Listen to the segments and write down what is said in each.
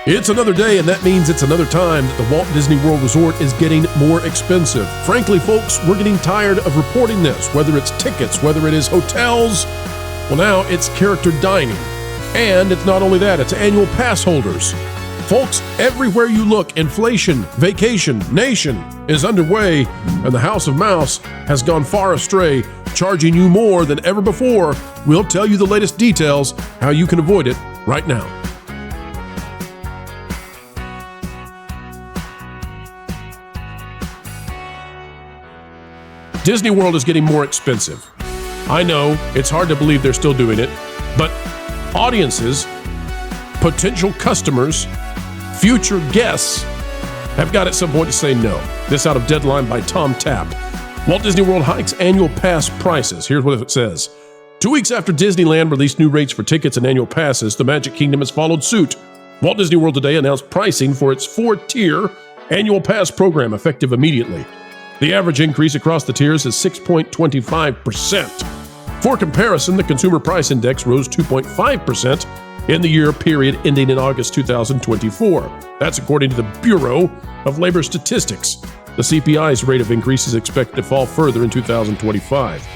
It's another day, and that means it's another time that the Walt Disney World Resort is getting more expensive. Frankly, folks, we're getting tired of reporting this, whether it's tickets, whether it is hotels. Well, now it's character dining. And it's not only that, it's annual pass holders. Folks, everywhere you look, inflation, vacation, nation is underway, and the House of Mouse has gone far astray, charging you more than ever before. We'll tell you the latest details, how you can avoid it right now. Disney World is getting more expensive. I know, it's hard to believe they're still doing it, but audiences, potential customers, future guests have got at some point to say no. This out of Deadline by Tom Tapp. Walt Disney World hikes annual pass prices. Here's what it says. 2 weeks after Disneyland released new rates for tickets and annual passes, the Magic Kingdom has followed suit. Walt Disney World today announced pricing for its 4-tier annual pass program effective immediately. The average increase across the tiers is 6.25%. For comparison, the Consumer Price Index rose 2.5% in the year period ending in August 2024. That's according to the Bureau of Labor Statistics. The CPI's rate of increase is expected to fall further in 2025.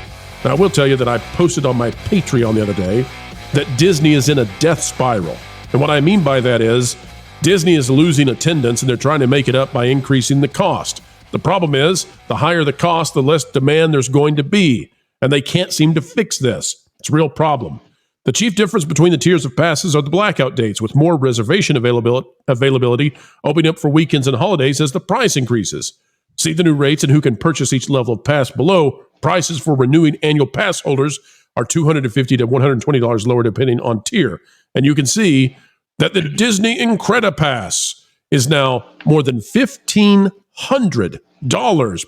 Now, I will tell you that I posted on my Patreon the other day that Disney is in a death spiral. And what I mean by that is Disney is losing attendance and they're trying to make it up by increasing the cost. The problem is, the higher the cost, the less demand there's going to be, and they can't seem to fix this. It's a real problem. The chief difference between the tiers of passes are the blackout dates, with more reservation availability opening up for weekends and holidays as the price increases. See the new rates and who can purchase each level of pass below. Prices for renewing annual pass holders are $250 to $120 lower depending on tier. And you can see that the Disney Incredipass is now more than $1,500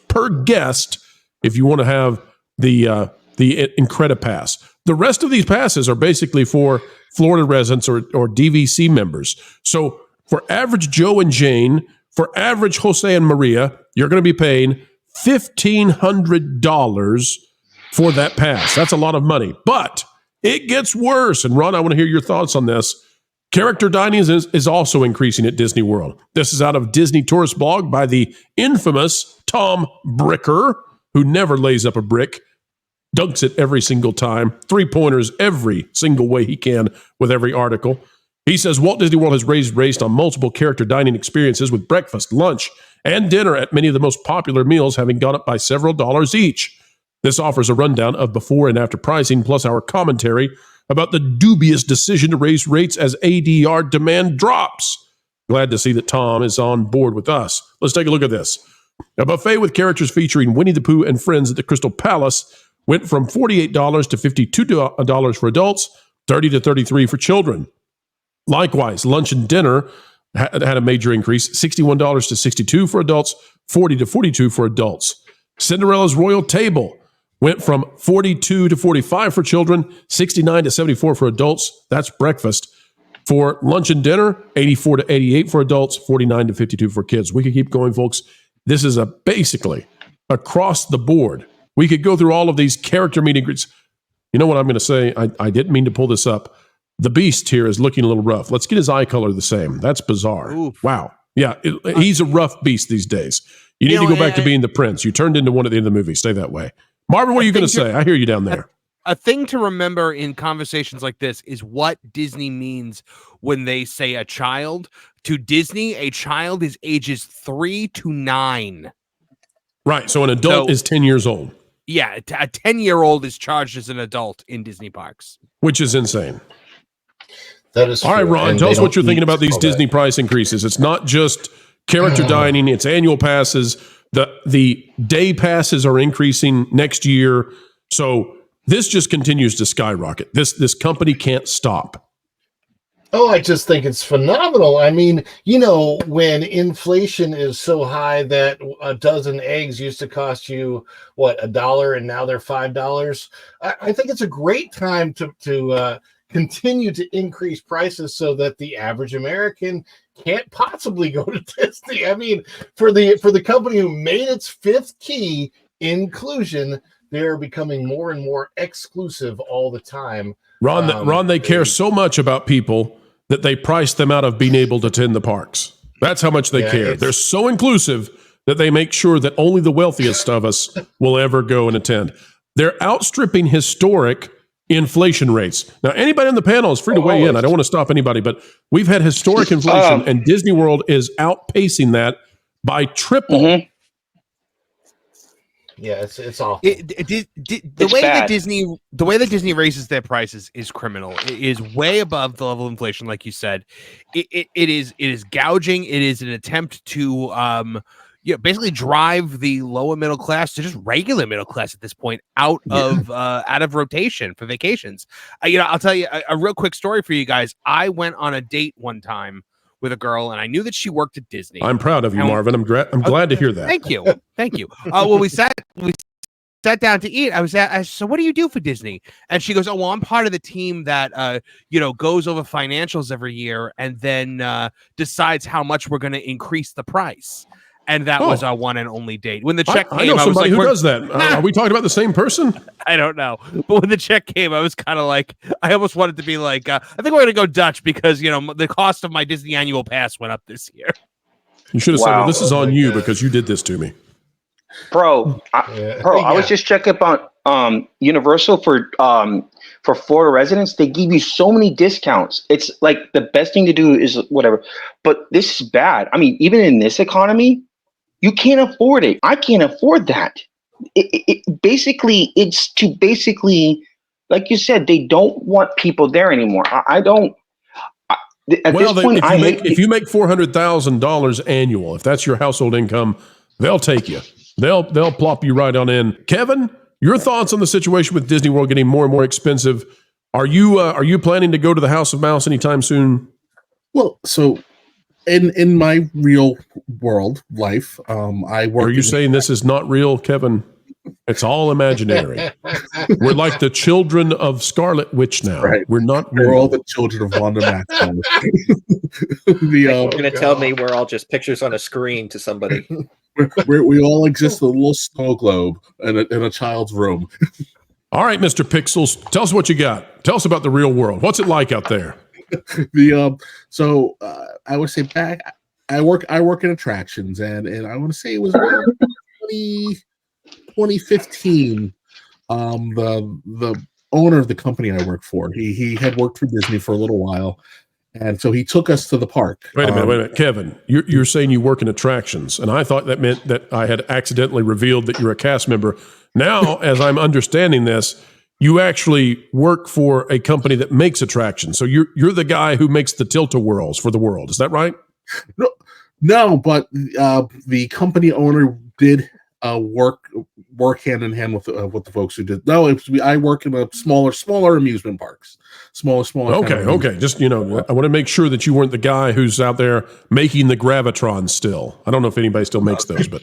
per guest if you want to have the Incredipass. The rest of these passes are basically for Florida residents or DVC members. So for average Joe and Jane, for average Jose and Maria, you're going to be paying $1,500 for that pass. That's a lot of money. But it gets worse. And Ron, I want to hear your thoughts on this. Character dining is also increasing at Disney World. This is out of Disney Tourist Blog by the infamous Tom Bricker, who never lays up a brick, dunks it every single time, 3-pointers every single way he can with every article. He says Walt Disney World has raised rates on multiple character dining experiences with breakfast, lunch, and dinner at many of the most popular meals having gone up by several dollars each. This offers a rundown of before and after pricing, plus our commentary about the dubious decision to raise rates as ADR demand drops. Glad to see that Tom is on board with us. Let's take a look at this. A buffet with characters featuring Winnie the Pooh and friends at the Crystal Palace went from $48 to $52 for adults, $30 to $33 for children. Likewise, lunch and dinner had a major increase, $61 to $62 for adults, $40 to $42 for adults. Cinderella's Royal Table went from $42 to $45 for children, $69 to $74 for adults. That's breakfast. For lunch and dinner, $84 to $88 for adults, $49 to $52 for kids. We could keep going, folks. This is basically across the board. We could go through all of these character meet and greets. You know what I'm going to say? I didn't mean to pull this up. The Beast here is looking a little rough. Let's get his eye color the same. That's bizarre. Oof. Wow. Yeah, he's a rough beast these days. You need to go back to being the prince. You turned into one at the end of the movie. Stay that way. Marvin, what are you going to say? I hear you down there. A thing to remember in conversations like this is what Disney means when they say a child. To Disney, a child is ages 3 to 9. Right. So an adult is 10 years old. Yeah. A 10-year-old is charged as an adult in Disney parks. Which is insane. That is all right, Ron, tell us what you're thinking about these Disney price increases. It's not just character dining, it's annual passes. The day passes are increasing next year. So this just continues to skyrocket. This company can't stop. Oh, I just think it's phenomenal. I mean, you know, when inflation is so high that a dozen eggs used to cost you, what, $1, and now they're $5, I think it's a great time to continue to increase prices so that the average American can't possibly go to Disney. I mean, for the company who made its fifth key, inclusion, they're becoming more and more exclusive all the time. Ron, they care so much about people that they price them out of being able to attend the parks. That's how much they care. They're so inclusive that they make sure that only the wealthiest of us will ever go and attend. They're outstripping historic inflation rates. Now, anybody on the panel is free to weigh in. I don't want to stop anybody, but we've had historic inflation, and Disney World is outpacing that by triple. Mm-hmm. Yeah, it's awful. The way that Disney raises their prices is criminal. It is way above the level of inflation, like you said. It is gouging. It is an attempt to basically drive the lower middle class to just regular middle class at this point out of rotation for vacations. I'll tell you a real quick story for you guys. I went on a date one time with a girl, and I knew that she worked at Disney. I'm proud of you, Marvin. I'm glad to hear that. Thank you. Well, we sat down to eat. I said, so what do you do for Disney? And she goes, oh, well, I'm part of the team that goes over financials every year and then decides how much we're going to increase the price. And that was our one and only date. When the check came, I know somebody who does that. Are we talking about the same person? I don't know. But when the check came, I was kind of like, I almost wanted to be like, I think we're going to go Dutch because, the cost of my Disney annual pass went up this year. You should have said, well, this is on you because you did this to me. Bro, I was just checking up on Universal for Florida residents. They give you so many discounts. It's like the best thing to do is whatever. But this is bad. I mean, even in this economy, you can't afford it. I can't afford that. Basically, it's to like you said, they don't want people there anymore. I don't. At this point, if you make $400,000 annual, if that's your household income, they'll take you. They'll plop you right on in. Kevin, your thoughts on the situation with Disney World getting more and more expensive? Are you planning to go to the House of Mouse anytime soon? Well, so in my real world life, I work. Are you saying this is not real, Kevin? It's all imaginary. We're like the children of Scarlet Witch now. Right. We're not We're real. all the children of Wanda Maxwell. You're going to tell me we're all just pictures on a screen to somebody. We all exist in a little snow globe in a child's room. All right, Mr. Pixels, tell us what you got. Tell us about the real world. What's it like out there? I would say back. I work in attractions, and I want to say it was around 2015. The owner of the company I work for, he had worked for Disney for a little while, and so he took us to the park. Wait a minute, Kevin. You're saying you work in attractions, and I thought that meant that I had accidentally revealed that you're a cast member. Now, as I'm understanding this, you actually work for a company that makes attractions. So you're the guy who makes the tilt-a-whirls for the world. Is that right? No, but the company owner did work hand in hand with the folks who did. No, I work in a smaller amusement parks. Smaller. Okay. Just I want to make sure that you weren't the guy who's out there making the Gravitrons still. I don't know if anybody still makes those, but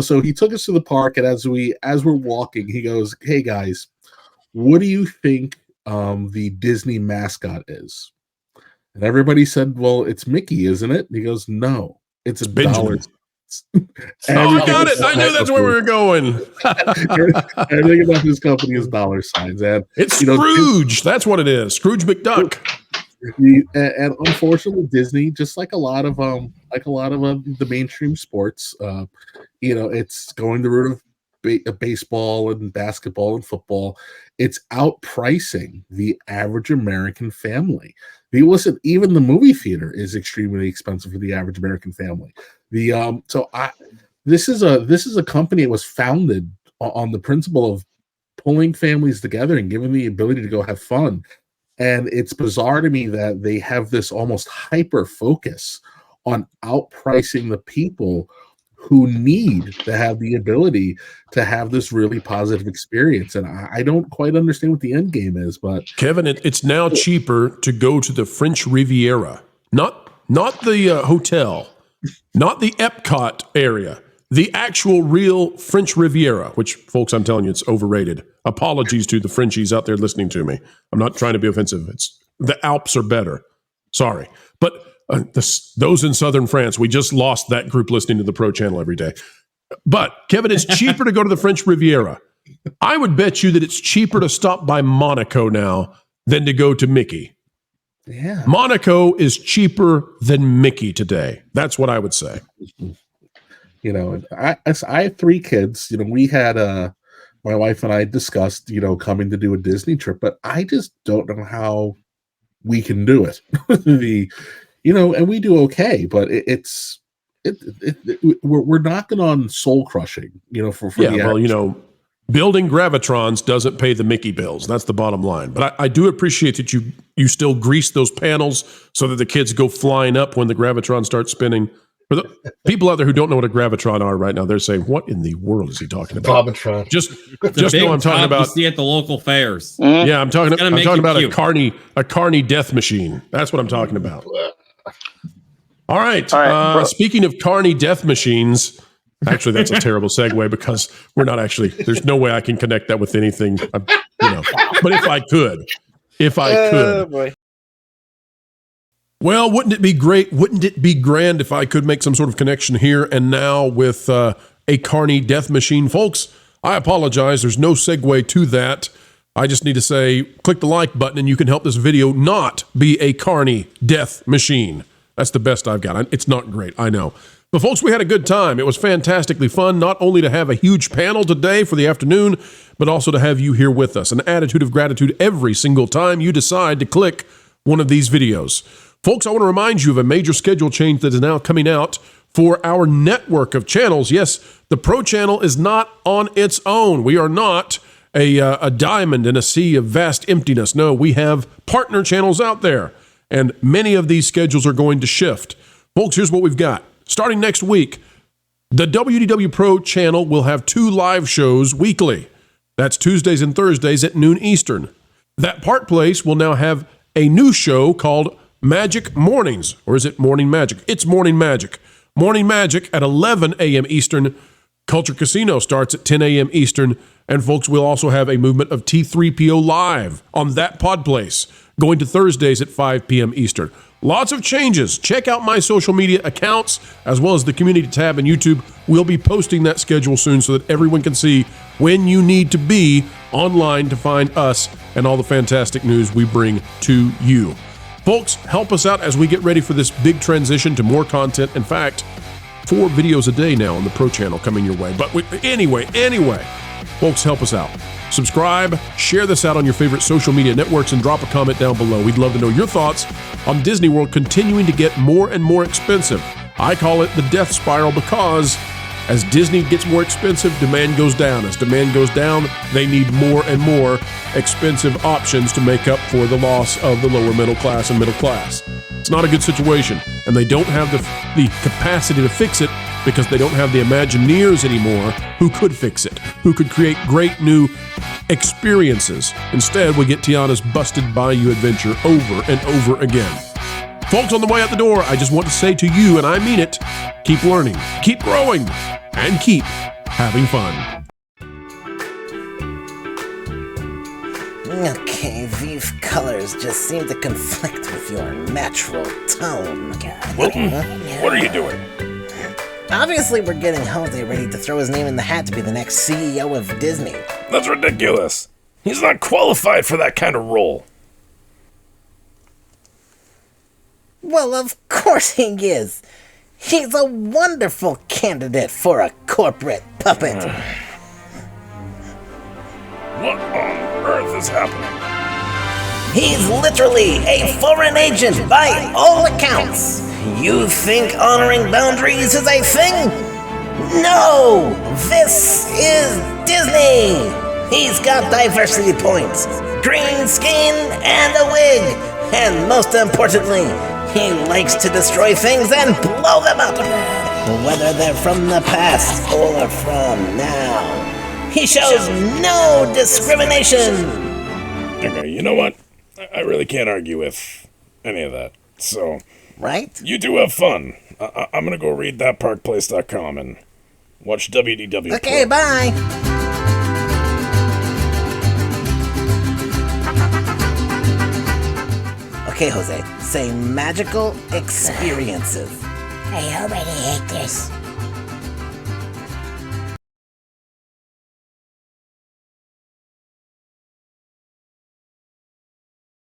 So he took us to the park, and as we're walking, he goes, "Hey guys, what do you think the Disney mascot is?" And everybody said, "Well, it's Mickey, isn't it?" And he goes, "No, it's a dollar." I got it. I knew that's where we were going. Everything about this company is dollar signs, and it's Scrooge. That's what it is. Scrooge McDuck. And unfortunately, Disney, just like a lot of the mainstream sports, it's going the route of baseball and basketball and football. It's outpricing the average American family. Even the movie theater is extremely expensive for the average American family. This is a company that was founded on the principle of pulling families together and giving the ability to go have fun. And it's bizarre to me that they have this almost hyper focus on outpricing the people who need to have the ability to have this really positive experience. And I don't quite understand what the end game is, but Kevin, it's now cheaper to go to the French Riviera, not the hotel, not the Epcot area, the actual real French Riviera, which, folks, I'm telling you, it's overrated. Apologies to the Frenchies out there listening to me. I'm not trying to be offensive. The Alps are better. Sorry. But those in southern France, we just lost that group listening to the Pro Channel every day. But, Kevin, it's cheaper to go to the French Riviera. I would bet you that it's cheaper to stop by Monaco now than to go to Mickey. Yeah. Monaco is cheaper than Mickey today. That's what I would say. You know, I have 3 kids. You know, we had my wife and I discussed, you know, coming to do a Disney trip, but I just don't know how we can do it. You know, and we do okay, but we're knocking on soul crushing, you know, for yeah, well, you know, building Gravitrons doesn't pay the Mickey bills. That's the bottom line. But I do appreciate that you still grease those panels so that the kids go flying up when the Gravitron starts spinning. For the people out there who don't know what a Gravitron are right now, they're saying, "What in the world is he talking about?" Bobatron. Just know I'm talking about. You see at the local fairs. Yeah, I'm talking about cute. a Carney death machine. That's what I'm talking about. All right. Speaking of Carney death machines, actually, that's a terrible segue because we're not actually. There's no way I can connect that with anything. You know, but if I could. Boy. Well, wouldn't it be great? Wouldn't it be grand if I could make some sort of connection here and now with a Carney death machine? Folks, I apologize. There's no segue to that. I just need to say, click the like button and you can help this video not be a Carney death machine. That's the best I've got. It's not great, I know. But folks, we had a good time. It was fantastically fun, not only to have a huge panel today for the afternoon, but also to have you here with us. An attitude of gratitude every single time you decide to click one of these videos. Folks, I want to remind you of a major schedule change that is now coming out for our network of channels. Yes, the Pro Channel is not on its own. We are not a diamond in a sea of vast emptiness. No, we have partner channels out there, and many of these schedules are going to shift. Folks, here's what we've got. Starting next week, the WDW Pro Channel will have 2 live shows weekly. That's Tuesdays and Thursdays at noon Eastern. That Park Place will now have a new show called Magic Mornings, or is it Morning Magic? It's Morning Magic. Morning Magic at 11 a.m. Eastern. Culture Casino starts at 10 a.m. Eastern. And folks, we'll also have a movement of T3PO Live on That Pod Place, going to Thursdays at 5 p.m. Eastern. Lots of changes. Check out my social media accounts, as well as the community tab on YouTube. We'll be posting that schedule soon so that everyone can see when you need to be online to find us and all the fantastic news we bring to you. Folks, help us out as we get ready for this big transition to more content. In fact, 4 videos a day now on the Pro Channel coming your way. But anyway, folks, help us out. Subscribe, share this out on your favorite social media networks, and drop a comment down below. We'd love to know your thoughts on Disney World continuing to get more and more expensive. I call it the death spiral because as Disney gets more expensive, demand goes down. As demand goes down, they need more and more expensive options to make up for the loss of the lower middle class and middle class. It's not a good situation, and they don't have the capacity to fix it because they don't have the Imagineers anymore who could fix it, who could create great new experiences. Instead, we get Tiana's Busted Bayou Adventure over and over again. Folks, on the way out the door, I just want to say to you, and I mean it, keep learning, keep growing, and keep having fun. Okay, these colors just seem to conflict with your natural tone. Wilton, what are you doing? Obviously, we're getting Jose ready to throw his name in the hat to be the next CEO of Disney. That's ridiculous. He's not qualified for that kind of role. Well, of course he is. He's a wonderful candidate for a corporate puppet. What on earth is happening? He's literally a foreign agent by all accounts. You think honoring boundaries is a thing? No! This is Disney! He's got diversity points, green skin, and a wig. And most importantly, he likes to destroy things and blow them up, whether they're from the past or from now. He shows no discrimination. Okay, you know what? I really can't argue with any of that. So, right? You do have fun. I'm gonna go read thatparkplace.com and watch WDW Pro. Okay, bye. Okay, Jose, say magical experiences. I already hate this.